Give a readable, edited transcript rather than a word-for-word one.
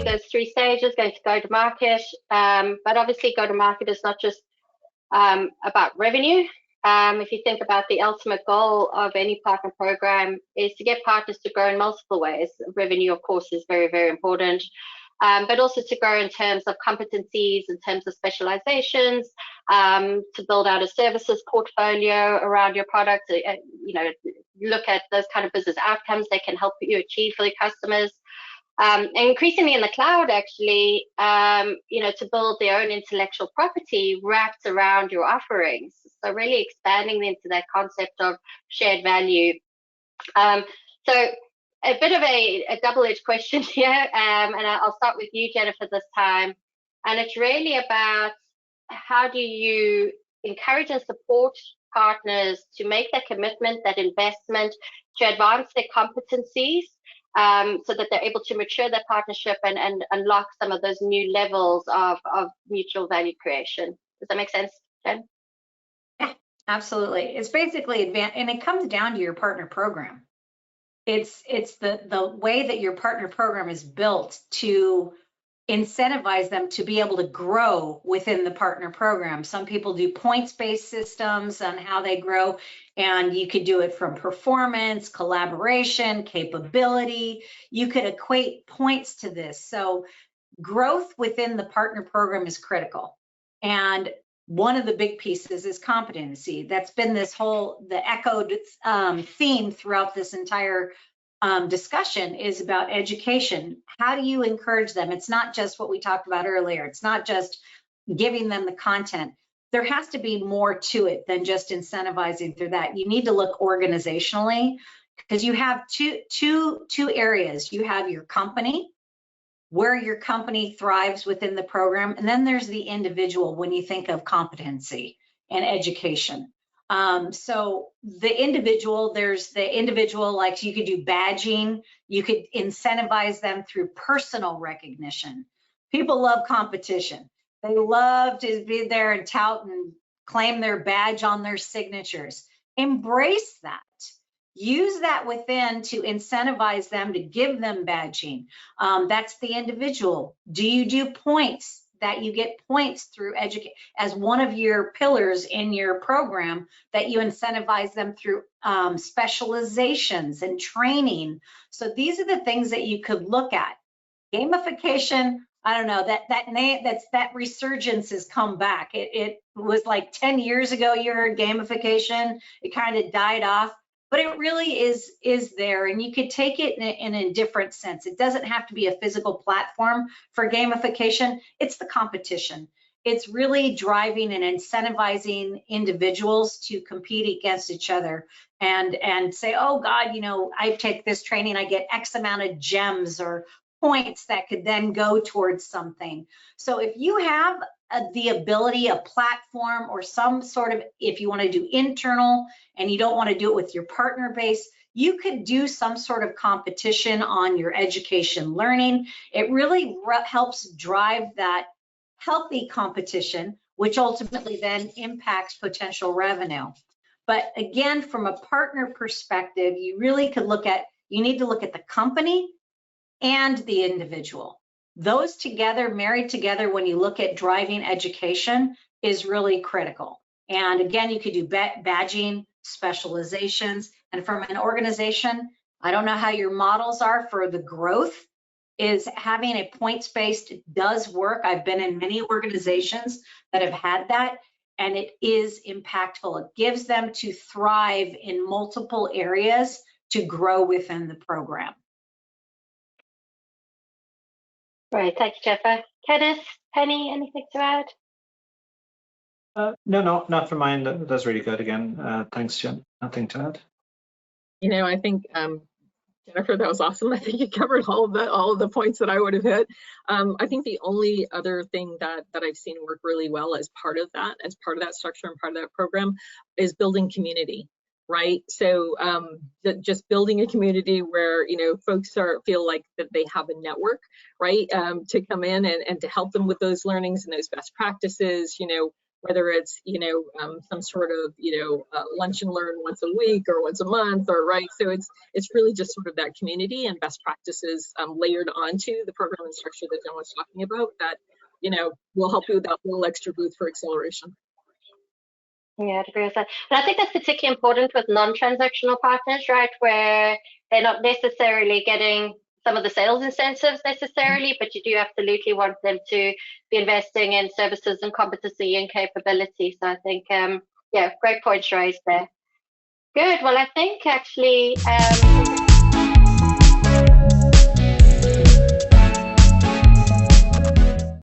goes 3 stages, going to go-to-market. But obviously, go-to-market is not just about revenue. If you think about the ultimate goal of any partner program is to get partners to grow in multiple ways. Revenue, of course, is very, very important, but also to grow in terms of competencies, in terms of specializations, to build out a services portfolio around your product. Look at those kind of business outcomes they can help you achieve for your customers. And increasingly in the cloud, actually, to build their own intellectual property wrapped around your offerings. So really expanding into that concept of shared value. So a bit of a double-edged question here, and I'll start with you, Jennifer, this time. And it's really about how do you encourage and support partners to make that commitment, that investment, to advance their competencies, so that they're able to mature their partnership and unlock some of those new levels of mutual value creation. Does that make sense, Jen? Yeah, absolutely. It's basically and it comes down to your partner program. It's the way that your partner program is built to incentivize them to be able to grow within the partner program. Some people do points-based systems on how they grow, and you could do it from performance, collaboration, capability. You could equate points to this. So growth within the partner program is critical. And one of the big pieces is competency. That's been the echoed theme throughout this entire discussion is about education. How do you encourage them? It's not just what we talked about earlier. It's not just giving them the content. There has to be more to it than just incentivizing through that. You need to look organizationally, because you have two areas. You have your company, where your company thrives within the program, and then there's the individual when you think of competency and education. So the individual, there's the individual, like you could do badging, you could incentivize them through personal recognition. People love competition. They love to be there and tout and claim their badge on their signatures. Embrace that. Use that within to incentivize them, to give them badging. That's the individual. Do you do points? That you get points through educate as one of your pillars in your program, that you incentivize them through specializations and training. So these are the things that you could look at. Gamification, I don't know, that resurgence has come back. It was like 10 years ago you heard gamification, it kind of died off. But it really is there, and you could take it in a different sense. It doesn't have to be a physical platform for gamification. It's the competition. It's really driving and incentivizing individuals to compete against each other and say, oh God, I take this training, I get X amount of gems or points that could then go towards something. So if you have the ability, a platform or some sort of, if you want to do internal and you don't want to do it with your partner base, you could do some sort of competition on your education learning. It really helps drive that healthy competition, which ultimately then impacts potential revenue. But again, from a partner perspective, you really could you need to look at the company and the individual. Those together, married together, when you look at driving education, is really critical. And again, you could do badging, specializations, and from an organization, I don't know how your models are for the growth, is having a points-based does work. I've been in many organizations that have had that, and it is impactful. It gives them to thrive in multiple areas to grow within the program. Right, thank you, Jennifer. Kenneth, Penny, anything to add? No, not from mine. That's really good again. Thanks, Jen. Nothing to add. I think Jennifer, that was awesome. I think you covered all of the points that I would have hit. I think the only other thing that I've seen work really well as part of that structure and part of that program, is building community. Right, so just building a community where folks feel like that they have a network, right, to come in and to help them with those learnings and those best practices. whether it's, some sort of, lunch and learn once a week or once a month, or right. So it's really just sort of that community and best practices layered onto the program and structure that Jen was talking about that, will help you with that little extra boost for acceleration. Yeah, I'd agree with that. And I think that's particularly important with non-transactional partners, right? Where they're not necessarily getting some of the sales incentives necessarily, but you do absolutely want them to be investing in services and competency and capability. So I think, yeah, great points raised there. Good. Well, I think actually,